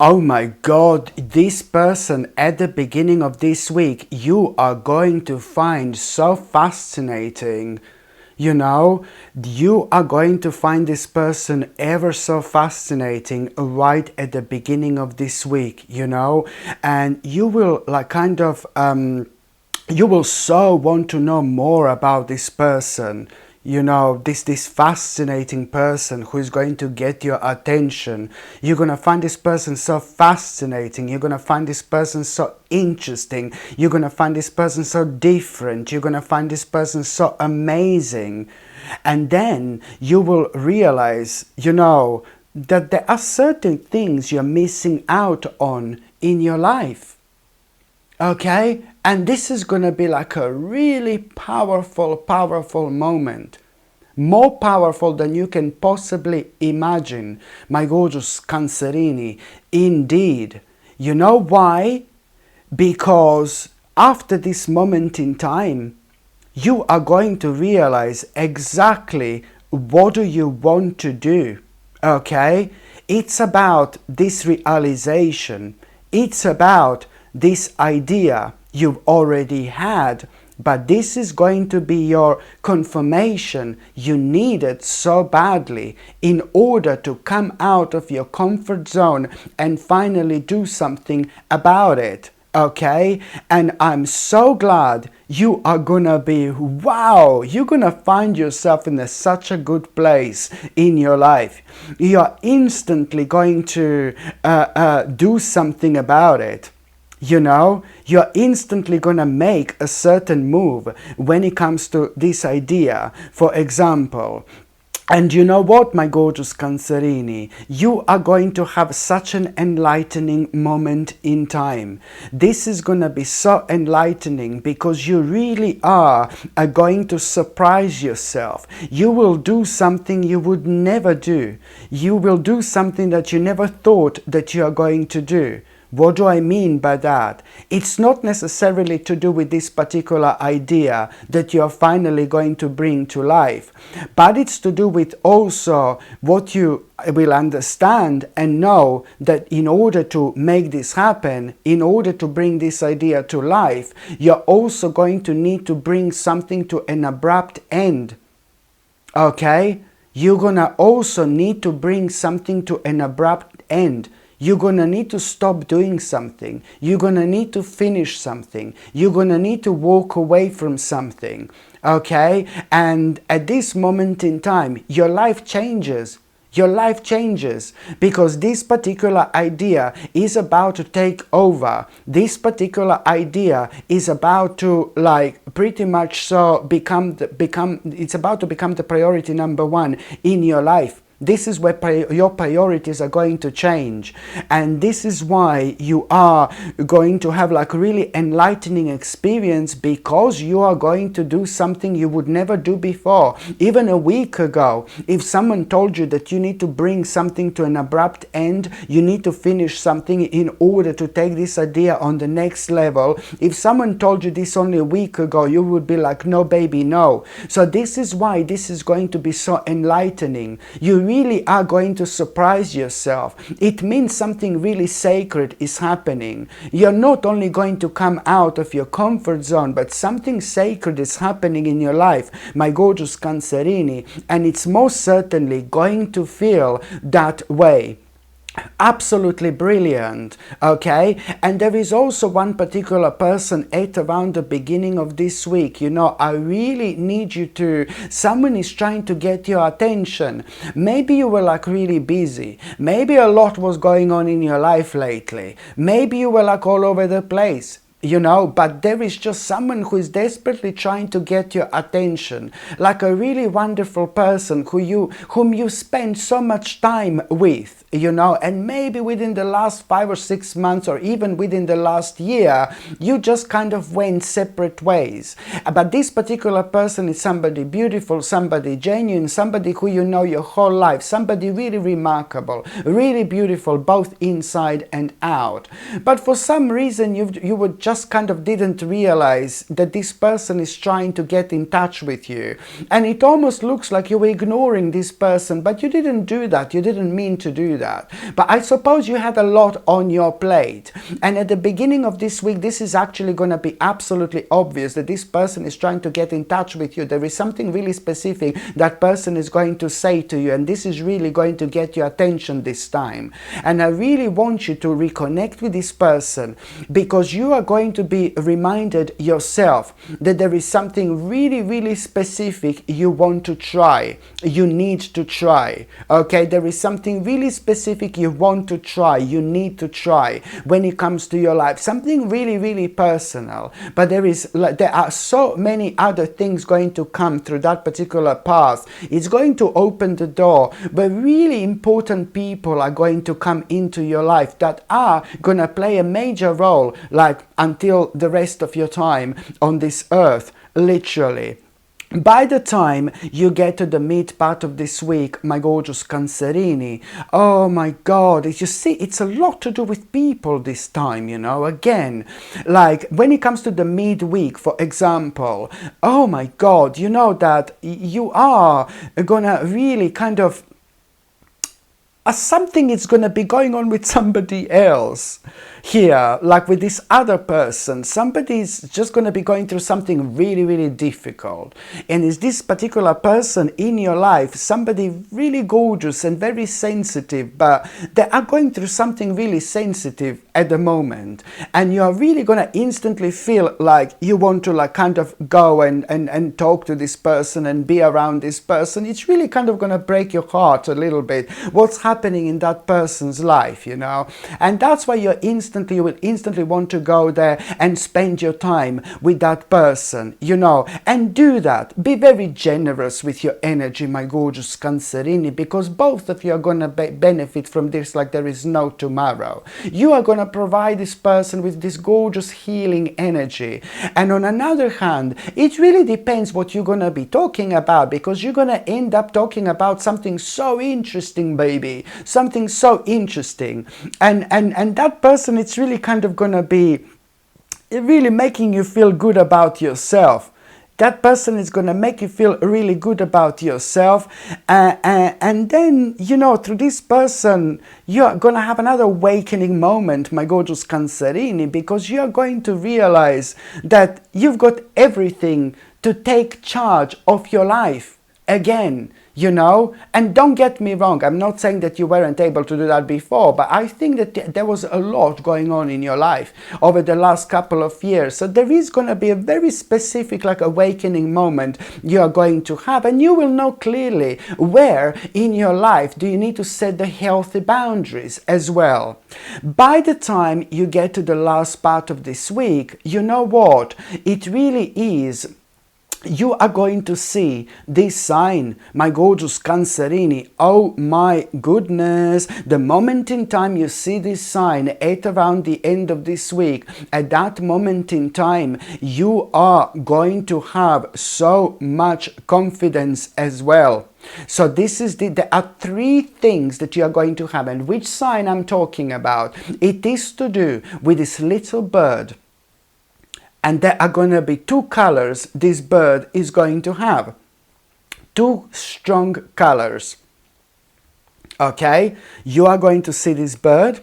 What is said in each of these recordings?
Oh my God, this person at the beginning of this week, you are going to find so fascinating. You are going to find this person ever so fascinating right at the beginning of this week, and you will you will so want to know more about this person, this fascinating person who is going to get your attention. You're going to find this person so fascinating, you're going to find this person so interesting, you're going to find this person so different, you're going to find this person so amazing. And then you will realize, that there are certain things you're missing out on in your life. Okay? And this is going to be like a really powerful moment. More powerful than you can possibly imagine, my gorgeous Cancerini. Indeed. You know why? Because after this moment in time, you are going to realize exactly what do you want to do. Okay? It's about this realization. It's about this idea you've already had, but this is going to be your confirmation you need it so badly in order to come out of your comfort zone and finally do something about it. Okay? And I'm so glad you are gonna be, wow, you're gonna find yourself in such a good place in your life. You're instantly going to do something about it. You're instantly gonna make a certain move when it comes to this idea, for example. And you know what, my gorgeous Cancerini? You are going to have such an enlightening moment in time. This is going to be so enlightening because you really are going to surprise yourself. You will do something you would never do. You will do something that you never thought that you are going to do. What do I mean by that? It's not necessarily to do with this particular idea that you're finally going to bring to life, but it's to do with also what you will understand and know that in order to make this happen, in order to bring this idea to life, you're also going to need to bring something to an abrupt end. Okay? You're gonna also need to bring something to an abrupt end. You're going to need to stop doing something. You're going to need to finish something. You're going to need to walk away from something. Okay? And at this moment in time, your life changes. Your life changes because this particular idea is about to take over. This particular idea is about to pretty much so it's about to become the priority number one in your life. This is where your priorities are going to change, and this is why you are going to have a really enlightening experience, because you are going to do something you would never do before. Even a week ago, if someone told you that you need to bring something to an abrupt end, you need to finish something in order to take this idea on the next level, if someone told you this only a week ago, you would be like, no baby, no. So this is why this is going to be so enlightening. You really are going to surprise yourself. It means something really sacred is happening. You're not only going to come out of your comfort zone, but something sacred is happening in your life, my gorgeous Cancerini, and it's most certainly going to feel that way. Absolutely brilliant. Okay? And there is also one particular person at around the beginning of this week. I really need you to, someone is trying to get your attention. Maybe you were really busy. Maybe a lot was going on in your life lately. Maybe you were all over the place. But there is just someone who is desperately trying to get your attention, like a really wonderful person whom you spend so much time with, and maybe within the last 5 or 6 months, or even within the last year, you just kind of went separate ways. But this particular person is somebody beautiful, somebody genuine, somebody who you know your whole life, somebody really remarkable, really beautiful, both inside and out. But for some reason, you would just just kind of didn't realize that this person is trying to get in touch with you. And it almost looks like you were ignoring this person, but you didn't do that. You didn't mean to do that. But I suppose you had a lot on your plate. And at the beginning of this week, this is actually going to be absolutely obvious that this person is trying to get in touch with you. There is something really specific that person is going to say to you, and this is really going to get your attention this time. And I really want you to reconnect with this person, because you are going to be reminded yourself that there is something really, really specific you want to try. You need to try. Okay, there is something really specific you want to try. You need to try when it comes to your life. Something really, really personal. But there are so many other things going to come through that particular path. It's going to open the door, but really important people are going to come into your life that are going to play a major role, like until the rest of your time on this earth, literally. By the time you get to the mid part of this week, my gorgeous Cancerini, oh my God, you see, it's a lot to do with people this time, you know, again, like when it comes to the midweek, for example, oh my God, you know that you are gonna really kind of, something is gonna be going on with somebody else here, like with this other person. Somebody's just going to be going through something really, really difficult. And is this particular person in your life somebody really gorgeous and very sensitive, but they are going through something really sensitive at the moment. And you are really going to instantly feel like you want to like kind of go and talk to this person and be around this person. It's really kind of going to break your heart a little bit, what's happening in that person's life, you know. And that's why you will instantly want to go there and spend your time with that person, you know, and do that. Be very generous with your energy, my gorgeous Cancerini, because both of you are going to benefit from this like there is no tomorrow. You are going to provide this person with this gorgeous healing energy. And on another hand, it really depends what you're going to be talking about, because you're going to end up talking about something so interesting, baby, something so interesting. And that person, it's really kind of gonna be really making you feel good about yourself. That person is gonna make you feel really good about yourself, and then, you know, through this person you're gonna have another awakening moment, my gorgeous Cancerini, because you're going to realize that you've got everything to take charge of your life again. You know, and don't get me wrong, I'm not saying that you weren't able to do that before, but I think that there was a lot going on in your life over the last couple of years. So there is going to be a very specific like awakening moment you are going to have, and you will know clearly where in your life do you need to set the healthy boundaries as well. By the time you get to the last part of this week, you know what? It really is. You are going to see this sign, my gorgeous Cancerini. Oh my goodness, the moment in time you see this sign at around the end of this week, at that moment in time, you are going to have so much confidence as well. So this is there are three things that you are going to have, and which sign I'm talking about? It is to do with this little bird. And there are going to be two colors this bird is going to have. Two strong colors. Okay? You are going to see this bird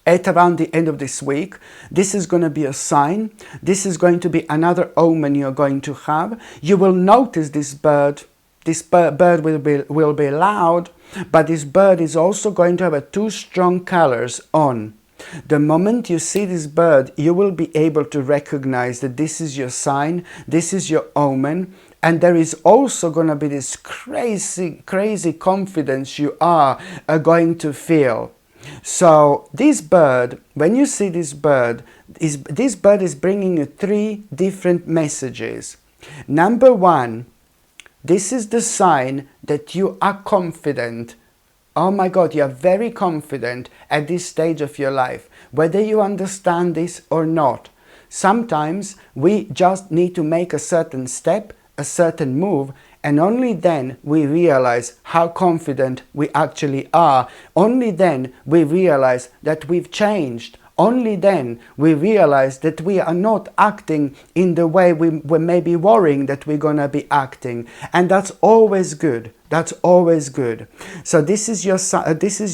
at around the end of this week. This is going to be a sign. This is going to be another omen you're going to have. You will notice this bird. This bird will be loud, but this bird is also going to have two strong colors on. The moment you see this bird, you will be able to recognize that this is your sign, this is your omen, and there is also going to be this crazy, crazy confidence you are going to feel. So this bird, when you see this bird is bringing you three different messages. Number one, this is the sign that you are confident. Oh my God, you are very confident at this stage of your life, whether you understand this or not. Sometimes we just need to make a certain step, a certain move, and only then we realize how confident we actually are. Only then we realize that we've changed. only then we realize that we are not acting in the way we may be worrying that we're going to be acting. And that's always good. That's always good. So this is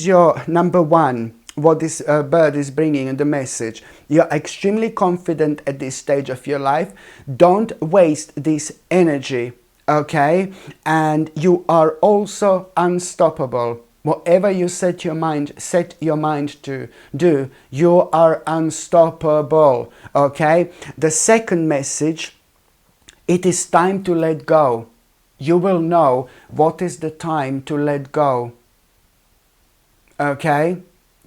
your number one, what this bird is bringing in the message. You're extremely confident at this stage of your life. Don't waste this energy, okay? And you are also unstoppable. Whatever you set your mind to do, you are unstoppable, okay? The second message, it is time to let go. You will know what is the time to let go, okay?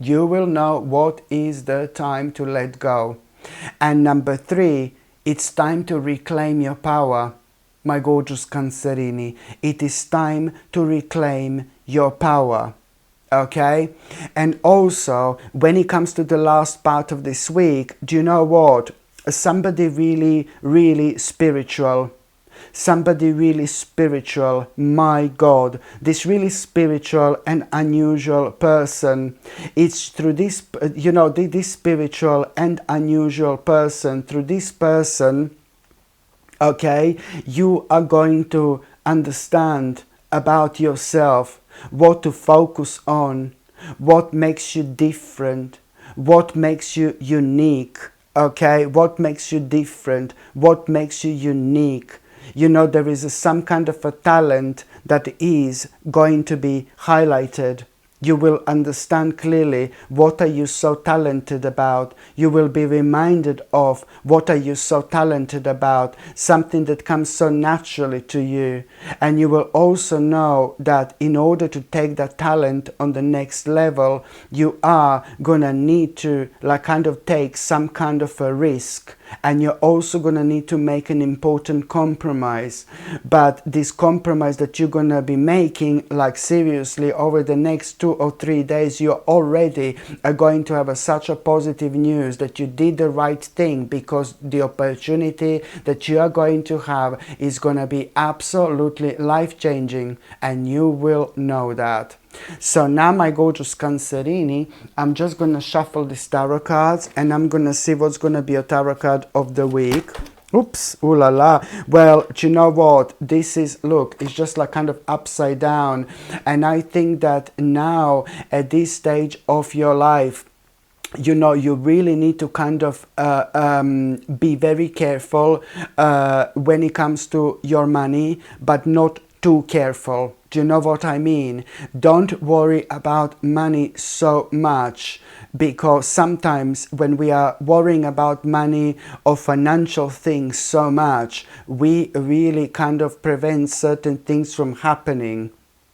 You will know what is the time to let go. And number three, it's time to reclaim your power. My gorgeous Cancerini, it is time to reclaim your power. Okay? And also, when it comes to the last part of this week, do you know what? Somebody really, really spiritual. Somebody really spiritual, my God, this really spiritual and unusual person. It's through this, this spiritual and unusual person, through this person, okay, you are going to understand about yourself, what to focus on, what makes you different, what makes you unique, okay, what makes you different, what makes you unique. You know, there is some kind of a talent that is going to be highlighted. You will understand clearly what are you so talented about. You will be reminded of what are you so talented about, something that comes so naturally to you. And you will also know that in order to take that talent on the next level, you are gonna need to take some kind of a risk. And you're also going to need to make an important compromise. But this compromise that you're going to be making, seriously, over the next 2 or 3 days, you already are going to have such a positive news that you did the right thing, because the opportunity that you are going to have is going to be absolutely life-changing, and you will know that. So now, my gorgeous Cancerini, I'm just going to shuffle these tarot cards and I'm going to see what's going to be a tarot card of the week. Oops, ooh la la. Well, do you know what? This is, look, it's just kind of upside down. And I think that now, at this stage of your life, you know, you really need to kind of be very careful when it comes to your money, but not too careful. Do you know what I mean? Don't worry about money so much, because sometimes when we are worrying about money or financial things so much, we really kind of prevent certain things from happening.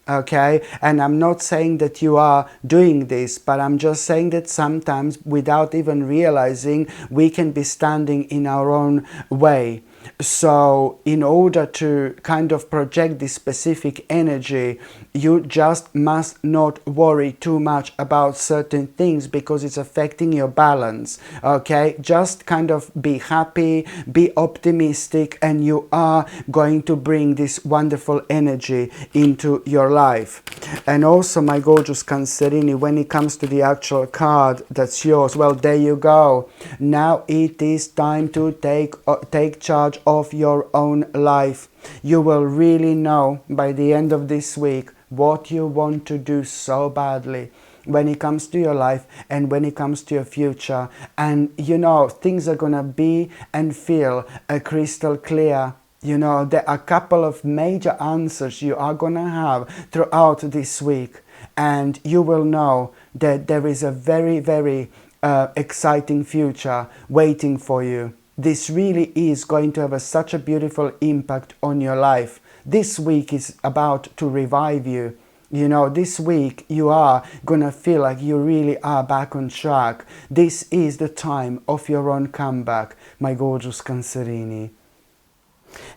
Okay, and I'm not saying that you are doing this, but I'm just saying that sometimes, without even realizing, we can be standing in our own way. So in order to kind of project this specific energy, you just must not worry too much about certain things, because it's affecting your balance. Okay, just kind of be happy, be optimistic, and you are going to bring this wonderful energy into your life. And also, my gorgeous Cancerini, when it comes to the actual card that's yours, well, there you go. Now it is time to take charge of your own life. You will really know by the end of this week what you want to do so badly when it comes to your life and when it comes to your future. And you know, things are gonna be and feel crystal clear. You know, there are a couple of major answers you are gonna have throughout this week, and you will know that there is a very, very exciting future waiting for you. This really is going to have such a beautiful impact on your life. This week is about to revive you. You know, this week you are gonna feel like you really are back on track. This is the time of your own comeback, my gorgeous Cancerini.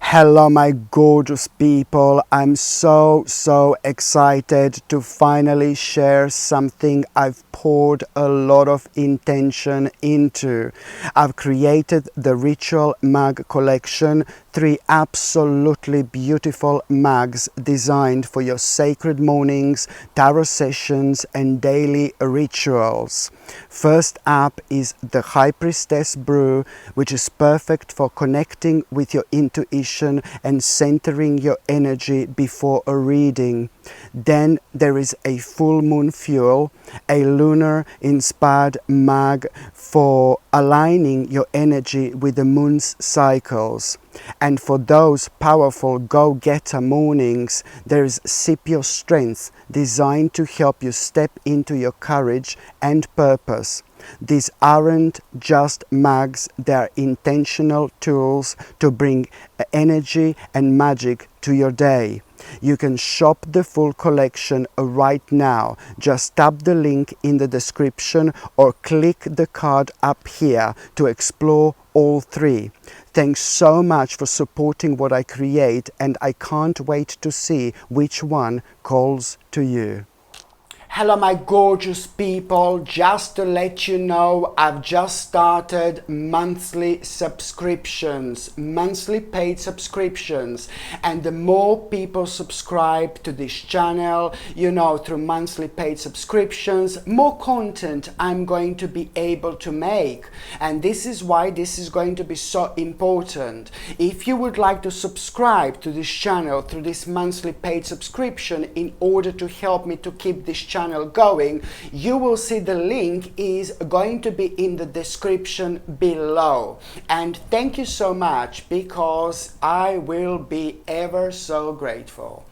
Hello, my gorgeous people. I'm so excited to finally share something I've poured a lot of intention into. I've created the Ritual Mug Collection, 3 absolutely beautiful mugs designed for your sacred mornings, tarot sessions, and daily rituals. First up is the High Priestess Brew, which is perfect for connecting with your intuition and centering your energy before a reading. Then there is a full moon fuel, a lunar inspired mug for aligning your energy with the moon's cycles. And for those powerful go-getter mornings, there is Sip Your Strength, designed to help you step into your courage and purpose. These aren't just mugs, they're intentional tools to bring energy and magic to your day. You can shop the full collection right now. Just tap the link in the description or click the card up here to explore all three. Thanks so much for supporting what I create, and I can't wait to see which one calls to you. Hello my gorgeous people, just to let you know, I've just started monthly subscriptions, monthly paid subscriptions, and the more people subscribe to this channel, you know, through monthly paid subscriptions, more content I'm going to be able to make. And this is why this is going to be so important. If you would like to subscribe to this channel through this monthly paid subscription in order to help me to keep this channel going, you will see the link is going to be in the description below. And thank you so much, because I will be ever so grateful.